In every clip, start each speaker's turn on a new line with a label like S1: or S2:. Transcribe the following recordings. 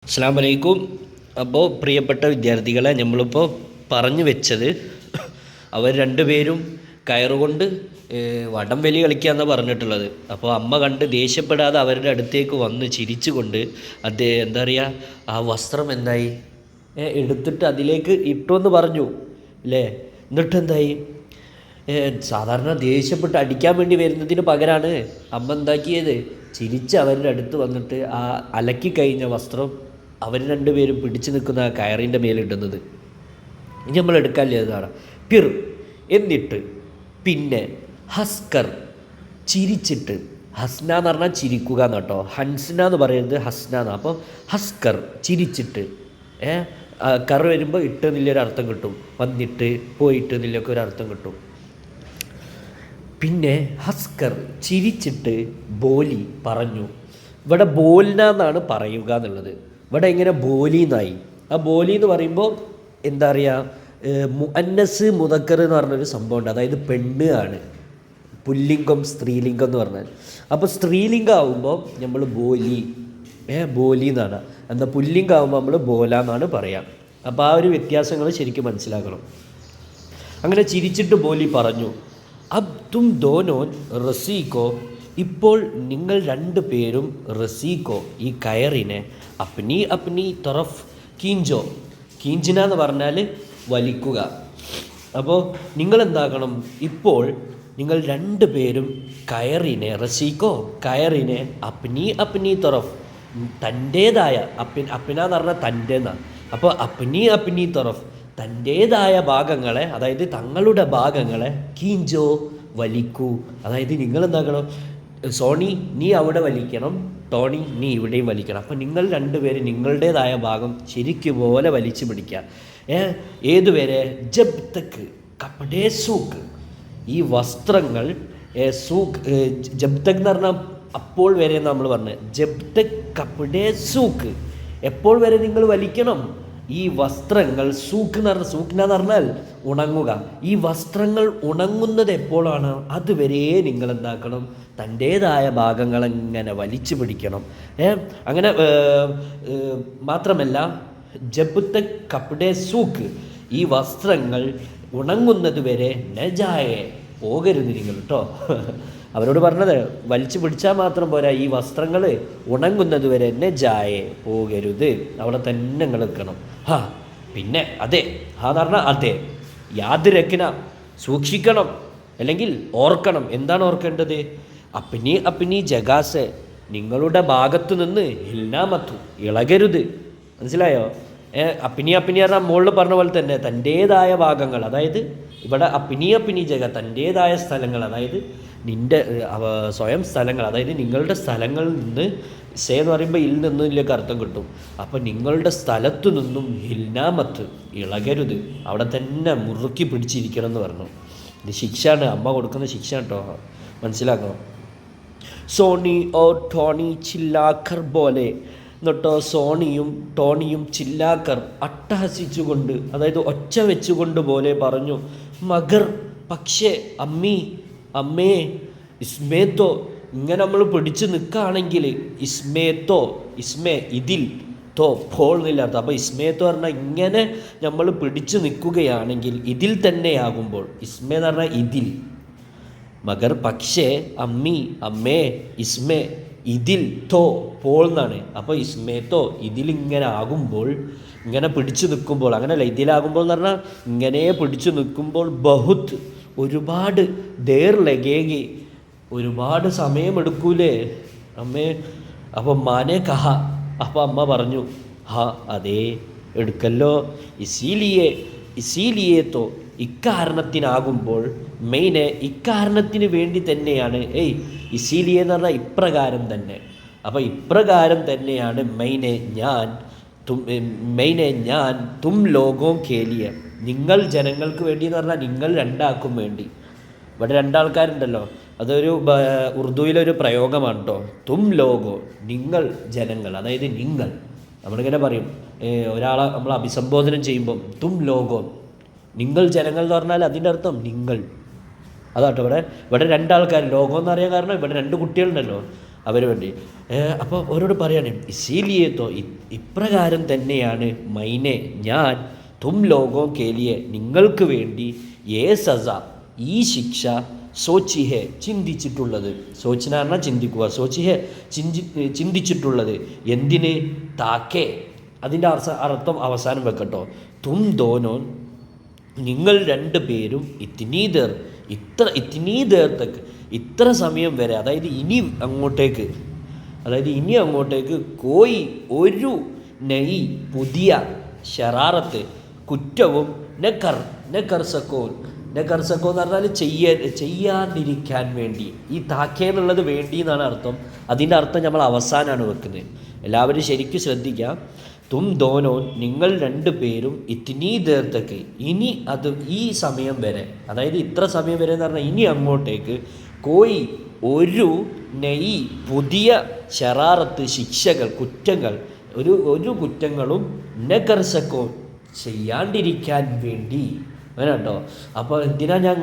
S1: അസ്സലാമു അലൈക്കും. അപ്പോൾ പ്രിയപ്പെട്ട വിദ്യാർത്ഥികളെ, നമ്മളിപ്പോൾ പറഞ്ഞു വെച്ചത് അവർ രണ്ടുപേരും കയറുകൊണ്ട് വടം വലി കളിക്കാമെന്നാണ് പറഞ്ഞിട്ടുള്ളത്. അപ്പോൾ അമ്മ കണ്ട് ദേഷ്യപ്പെടാതെ അവരുടെ അടുത്തേക്ക് വന്ന് ചിരിച്ചുകൊണ്ട് എന്താ പറയുക, ആ വസ്ത്രം എന്തായി എടുത്തിട്ട് അതിലേക്ക് ഇട്ടുമെന്ന് പറഞ്ഞു അല്ലേ. എന്നിട്ട് എന്തായി, സാധാരണ ദേഷ്യപ്പെട്ട് അടിക്കാൻ വേണ്ടി വരുന്നതിന് പകരമാണ് അമ്മ എന്താക്കിയത്, ചിരിച്ച് അവരുടെ അടുത്ത് വന്നിട്ട് ആ അലക്കി കഴിഞ്ഞ വസ്ത്രം അവർ രണ്ടുപേരും പിടിച്ചു നിൽക്കുന്ന ആ കയറിൻ്റെ മേലിടുന്നത്. ഇനി നമ്മൾ എടുക്കാനില്ലതാണ് പിർ. എന്നിട്ട് പിന്നെ ഹസ്കർ, ചിരിച്ചിട്ട്. ഹസ്ന എന്ന് പറഞ്ഞാൽ ചിരിക്കുക എന്ന് കേട്ടോ. ഹൻസ്ന എന്ന് പറയുന്നത് ഹസ്ന എന്നാണ്. അപ്പോൾ ഹസ്കർ, ചിരിച്ചിട്ട്. കർ വരുമ്പോൾ ഇട്ട് എന്നുള്ളൊരു അർത്ഥം കിട്ടും, വന്നിട്ട് പോയിട്ട് എന്നുള്ളൊക്കെ ഒരു അർത്ഥം കിട്ടും. പിന്നെ ഹസ്കർ, ചിരിച്ചിട്ട് ബോലി പറഞ്ഞു. ഇവിടെ ബോൽന എന്നാണ് പറയുക എന്നുള്ളത്. ഇവിടെ ഇങ്ങനെ ബോലി എന്നായി. ആ ബോലി എന്ന് പറയുമ്പോൾ എന്താ പറയുക, മുഅന്നസ് മുദക്കർ എന്ന് പറഞ്ഞൊരു സംഭവമുണ്ട്. അതായത് പെണ്ണ് ആണ്, പുല്ലിംഗം സ്ത്രീലിംഗം എന്ന് പറഞ്ഞാൽ. അപ്പോൾ സ്ത്രീലിംഗം ആകുമ്പോൾ നമ്മൾ ബോലി, ബോലി എന്നാണ്. എന്നാൽ പുല്ലിംഗം ആകുമ്പോൾ നമ്മൾ ബോല എന്നാണ് പറയാം. അപ്പോൾ ആ ഒരു വ്യത്യാസങ്ങൾ ശരിക്കും മനസ്സിലാക്കണം. അങ്ങനെ ചിരിച്ചിട്ട് ബോലി പറഞ്ഞു, അബ് തും ദോനോൻ റസീക്കോ, ഇപ്പോൾ നിങ്ങൾ രണ്ടു പേരും റസീക്കോ, ഈ കയറിനെ അപ്നി അപ്നി തൊറഫ് കീഞ്ചോ. കീഞ്ചിന എന്ന് പറഞ്ഞാൽ വലിക്കുക. അപ്പോൾ നിങ്ങൾ എന്താക്കണം, ഇപ്പോൾ നിങ്ങൾ രണ്ടു പേരും കയറിനെ, റസീക്കോ കയറിനെ, അപ്നി അപ്നി തൊറഫ് തൻ്റേതായ, അപ്പിന എന്ന് പറഞ്ഞാൽ തൻ്റെ എന്നാണ്. അപ്പോൾ അപ്നി അപ്നി തൊറഫ് തൻ്റേതായ ഭാഗങ്ങളെ, അതായത് തങ്ങളുടെ ഭാഗങ്ങളെ, കീഞ്ചോ വലിക്കൂ. അതായത് നിങ്ങൾ എന്താക്കണം, സോണി നീ അവിടെ വലിക്കണം, ടോണി നീ ഇവിടെയും വലിക്കണം. അപ്പം നിങ്ങൾ രണ്ടുപേരും നിങ്ങളുടേതായ ഭാഗം ശരിക്കും പോലെ വലിച്ചു പിടിക്കുക. ഏതുവരെ, ജബ് തക്ക് കപ്പടേ സൂക്ക്, ഈ വസ്ത്രങ്ങൾ സൂക്ക്, ജബ് തക്ക് എന്ന് പറഞ്ഞാൽ അപ്പോൾ വരെ നമ്മൾ പറഞ്ഞത്, ജബ് തക്ക് കപ്പടേ സൂക്ക്, എപ്പോൾ വരെ നിങ്ങൾ വലിക്കണം ഈ വസ്ത്രങ്ങൾ. സൂക്ക് എന്ന് പറഞ്ഞാൽ, സൂക്കിന എന്ന് പറഞ്ഞാൽ ഉണങ്ങുക. ഈ വസ്ത്രങ്ങൾ ഉണങ്ങുന്നത് എപ്പോഴാണ്, അതുവരെ നിങ്ങൾ എന്താക്കണം, തൻ്റേതായ ഭാഗങ്ങൾ ഇങ്ങനെ വലിച്ചു പിടിക്കണം. അങ്ങനെ മാത്രമല്ല, ജബുത്തെ കപ്പടേ സൂക്ക്, ഈ വസ്ത്രങ്ങൾ ഉണങ്ങുന്നത് വരെ നജായെ, പോകരുത് നിങ്ങൾ കേട്ടോ. അവരോട് പറഞ്ഞത് വലിച്ചു പിടിച്ചാൽ മാത്രം പോരാ, ഈ വസ്ത്രങ്ങൾ ഉണങ്ങുന്നത് വരെ നജായെ, പോകരുത്, അവിടെ തന്നെ നിങ്ങൾ നിൽക്കണം. പിന്നെ അതെ, എന്ന് പറഞ്ഞാൽ അതെ, യാത് രക്കിന, സൂക്ഷിക്കണം, അല്ലെങ്കിൽ ഓർക്കണം. എന്താണ് ഓർക്കേണ്ടത്, അപ്നി അപ്നി ജഗാസെ, നിങ്ങളുടെ ഭാഗത്തു നിന്ന് ഹിൽനാമത്തു, ഇളകരുത്. മനസ്സിലായോ? അപ്നി അപ്നി പറഞ്ഞാൽ മുകളിൽ പറഞ്ഞ പോലെ തന്നെ തൻ്റേതായ ഭാഗങ്ങൾ, അതായത് ഇവിടെ അപ്നി അപ്നി ജഗ, തൻ്റേതായ സ്ഥലങ്ങൾ, അതായത് നിൻ്റെ സ്വയം സ്ഥലങ്ങൾ, അതായത് നിങ്ങളുടെ സ്ഥലങ്ങളിൽ നിന്ന്, സേ എന്ന് പറയുമ്പോൾ ഇൽ നിന്നും ഇതിലേക്ക് അർത്ഥം കിട്ടും. അപ്പോൾ നിങ്ങളുടെ സ്ഥലത്തു നിന്നും ഹിൽനാമത്ത്, ഇളകരുത്, അവിടെ തന്നെ മുറുക്കി പിടിച്ചിരിക്കണം എന്ന് പറഞ്ഞു. ഇത് ശിക്ഷയാണ്, അമ്മ കൊടുക്കുന്ന ശിക്ഷ കേട്ടോ, മനസ്സിലാക്കണം. സോണി ഓ ടോണി ചില്ലാക്കർ പോലെ, എന്നിട്ടോ സോണിയും ടോണിയും ചില്ലാക്കർ അട്ടഹസിച്ചുകൊണ്ട്, അതായത് ഒച്ച വെച്ചുകൊണ്ട് പോലെ പറഞ്ഞു, മഗർ പക്ഷേ, അമ്മേ ഇസ്മേത്തോ, ഇങ്ങനെ നമ്മൾ പിടിച്ച് നിൽക്കുകയാണെങ്കിൽ, ഇസ്മേത്തോ, ഇസ്മേ ഇതിൽ, തോ പോൾ എന്നില്ലാത്ത. അപ്പോൾ ഇസ്മേത്തോ പറഞ്ഞാൽ ഇങ്ങനെ നമ്മൾ പിടിച്ചു നിൽക്കുകയാണെങ്കിൽ, ഇതിൽ തന്നെയാകുമ്പോൾ, ഇസ്മേ എന്ന് പറഞ്ഞാൽ ഇതിൽ, മഗർ പക്ഷേ, അമ്മേ ഇസ്മേ ഇതിൽ, തോ പോൾ എന്നാണ്. അപ്പോൾ ഇസ്മേത്തോ ഇതിലിങ്ങനെ ആകുമ്പോൾ, ഇങ്ങനെ പിടിച്ചു നിൽക്കുമ്പോൾ, അങ്ങനെയല്ല, ഇതിലാകുമ്പോൾ എന്ന് പറഞ്ഞാൽ ഇങ്ങനെ പിടിച്ചു നിൽക്കുമ്പോൾ, ബഹുത്ത് ഒരുപാട്, ദേർ ലഗേഗി ഒരുപാട് സമയമെടുക്കൂലേ അമ്മേ. അപ്പം മാനെ കഹ, അപ്പം അമ്മ പറഞ്ഞു, അതേ എടുക്കല്ലോ. ഇസീലിയേത്തോ ഇക്കാരണത്തിനാകുമ്പോൾ, മെയിനെ ഇക്കാരണത്തിന് വേണ്ടി തന്നെയാണ്, ഇസീലിയെ എന്ന് പറഞ്ഞാൽ ഇപ്രകാരം തന്നെ. അപ്പോൾ ഇപ്രകാരം തന്നെയാണ് മെയിനെ ഞാൻ തും ലോകോം കേലിയ, നിങ്ങൾ ജനങ്ങൾക്ക് വേണ്ടി എന്ന് പറഞ്ഞാൽ നിങ്ങൾ രണ്ടാൾക്കും വേണ്ടി. ഇവിടെ രണ്ടാൾക്കാരുണ്ടല്ലോ, അതൊരു ഉറുദുവിലൊരു പ്രയോഗമാണ് കേട്ടോ. തും ലോകോ, നിങ്ങൾ ജനങ്ങൾ, അതായത് നിങ്ങൾ. നമ്മളിങ്ങനെ പറയും, ഒരാളെ നമ്മൾ അഭിസംബോധന ചെയ്യുമ്പം തും ലോകോ, നിങ്ങൾ ജനങ്ങൾ എന്ന് പറഞ്ഞാൽ അതിൻ്റെ അർത്ഥം നിങ്ങൾ. അതാട്ടോ ഇവിടെ രണ്ടാൾക്കാർ, ലോകം എന്ന് അറിയാൻ കാരണം ഇവിടെ രണ്ട് കുട്ടികളുണ്ടല്ലോ. അവർ വേണ്ടി. അപ്പോൾ അവരോട് പറയാണ് ഇസീലിയേത്തോ, ഇപ്രകാരം തന്നെയാണ് മൈനെ ഞാൻ തും ലോകോ കേലിയെ നിങ്ങൾക്ക് വേണ്ടി സസ ഈ ശിക്ഷ സോച്ചിഹെ ചിന്തിച്ചിട്ടുള്ളത്. സോച്ചിന പറഞ്ഞാൽ ചിന്തിക്കുക, സോച്ചിഹെ ചിന്തിച്ചിട്ടുള്ളത് എന്തിന്? താക്കേ, അതിൻ്റെ അർത്ഥം അവസാനം വെക്കട്ടോ. തും ദോനോൻ നിങ്ങൾ 2 പേരും ഇത്തിനീ ദേർ തക്ക് ഇത്ര സമയം വരെ, അതായത് ഇനി അങ്ങോട്ടേക്ക് കോയി ഒരു നയി പുതിയ ഷറാറത്ത് കുറ്റവും നെക്കർസക്കോ എന്ന് പറഞ്ഞാൽ ചെയ്യാണ്ടിരിക്കാൻ വേണ്ടി. ഈ താക്കേ എന്നുള്ളത് വേണ്ടി എന്നാണ് അർത്ഥം. അതിൻ്റെ അർത്ഥം നമ്മൾ അവസാനമാണ് വെക്കുന്നത്. എല്ലാവരും ശരിക്കും ശ്രദ്ധിക്കാം. തും ദോനോൻ നിങ്ങൾ 2 പേരും ഇത്തിനീ ദേർത്തക്ക് ഇനി അത് ഈ സമയം വരെ, അതായത് ഇത്ര സമയം വരെ എന്ന് പറഞ്ഞാൽ ഇനി അങ്ങോട്ടേക്ക് കോയി ഒരു നെയ് പുതിയ ഷറാറത്ത് ശിക്ഷകൾ കുറ്റങ്ങൾ ഒരു കുറ്റങ്ങളും നെക്കർസക്കോ ചെയ്യാണ്ടിരിക്കാൻ വേണ്ടി. അങ്ങനെ കേട്ടോ. അപ്പോൾ എന്തിനാ ഞാൻ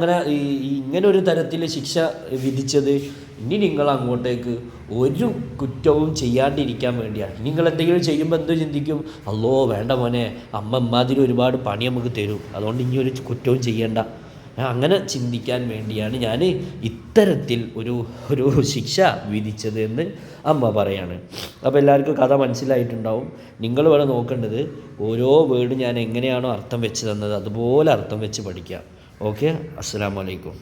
S1: ഇങ്ങനെ ഒരു തരത്തിൽ ശിക്ഷ വിധിച്ചത്? ഇനി നിങ്ങൾ അങ്ങോട്ടേക്ക് ഒരു കുറ്റവും ചെയ്യാണ്ടിരിക്കാൻ വേണ്ടിയാണ്. നിങ്ങൾ എന്തെങ്കിലും ചെയ്യുമ്പോൾ എന്തോ ചിന്തിക്കും, അല്ലോ വേണ്ട മോനെ, അമ്മ ഇമ്മാതിരി ഒരുപാട് പണി നമുക്ക് തരും, അതുകൊണ്ട് ഇനി ഒരു കുറ്റവും ചെയ്യേണ്ട. അങ്ങനെ ചിന്തിക്കാൻ വേണ്ടിയാണ് ഞാൻ ഇത്തരത്തിൽ ഒരു ശിക്ഷ വിധിച്ചത് എന്ന് അമ്മ പറയാണ്. അപ്പോൾ എല്ലാവർക്കും കഥ മനസ്സിലായിട്ടുണ്ടാവും. നിങ്ങൾ ഇവിടെ നോക്കേണ്ടത് ഓരോ വേർഡ് ഞാൻ എങ്ങനെയാണോ അർത്ഥം വെച്ച് തന്നത് അതുപോലെ അർത്ഥം വെച്ച് പഠിക്കുക. ഓക്കെ, അസ്സലാമു അലൈക്കും.